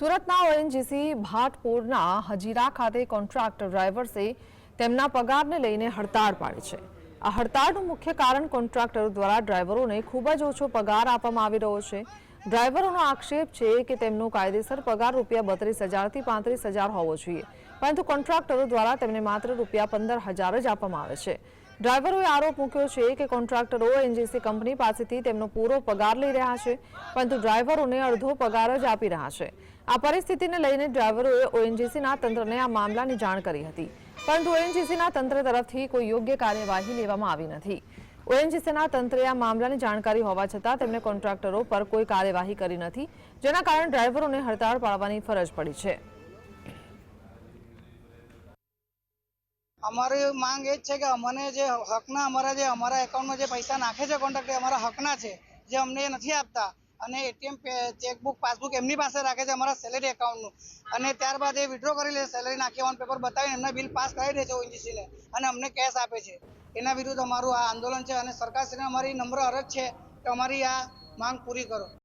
સુરતના ઓએનજીસી ભાટપુરના હજીરા ખાતે કોન્ટ્રાક્ટર ડ્રાઈવર્સે તેમના પગારને લઈને હડતાળ પાડી છે। આ હડતાળનું મુખ્ય કારણ કોન્ટ્રાક્ટરો દ્વારા ડ્રાઈવરોને ખૂબ જ ઓછો પગાર આપવામાં આવી રહ્યો છે। ડ્રાઈવરોનો આક્ષેપ છે કે તેમનો કાયદેસર પગાર ₹32,000 થી ₹35,000 હોવો જોઈએ, પરંતુ કોન્ટ્રાક્ટરો દ્વારા તેમને માત્ર ₹15,000 જ આપવામાં આવે છે। ડ્રાઈવરોએ આરોપ મૂક્યો છે કે કોન્ટ્રાક્ટરો ઓએનજીસી કંપની પાસેથી તેમનો પૂરો પગાર લઈ રહ્યા છે, પરંતુ ડ્રાઈવરોને અડધો પગાર જ આપી રહ્યા છે। આ પરિસ્થિતિને લઈને ડ્રાઈવરોએ ઓએનજીસીના તંત્રને આ મામલાની જાણ કરી હતી, પરંતુ ઓએનજીસીના તંત્ર તરફથી કોઈ યોગ્ય કાર્યવાહી લેવામાં આવી નથી। ઓએનજીસીના તંત્રે આ મામલાની જાણકારી હોવા છતાં તેમણે કોન્ટ્રાક્ટરો પર કોઈ કાર્યવાહી કરી નથી, જેના કારણે ડ્રાઈવરોને હડતાળ પાડવાની ફરજ પડી છે। અમારી માંગ એ જ છે કે અમને જે હકના અમારા એકાઉન્ટમાં જે પૈસા નાખે છે કોન્ટ્રાક્ટર, અમારા હકના છે, જે અમને નથી આપતા અને એટીએમ ચેકબુક પાસબુક એમની પાસે રાખે છે અમારા સેલેરી એકાઉન્ટનું, અને ત્યારબાદ એ વિડ્રો કરી લે, સેલેરી નાખી ઓન પેપર બતાવીને એમના બિલ પાસ કરાવી દે છે ઓએનજીસીને અને અમને કેશ આપે છે। એના વિરુદ્ધ અમારું આ આંદોલન છે અને સરકારશ્રીને અમારી નમ્ર અરજ છે કે અમારી આ માંગ પૂરી કરો।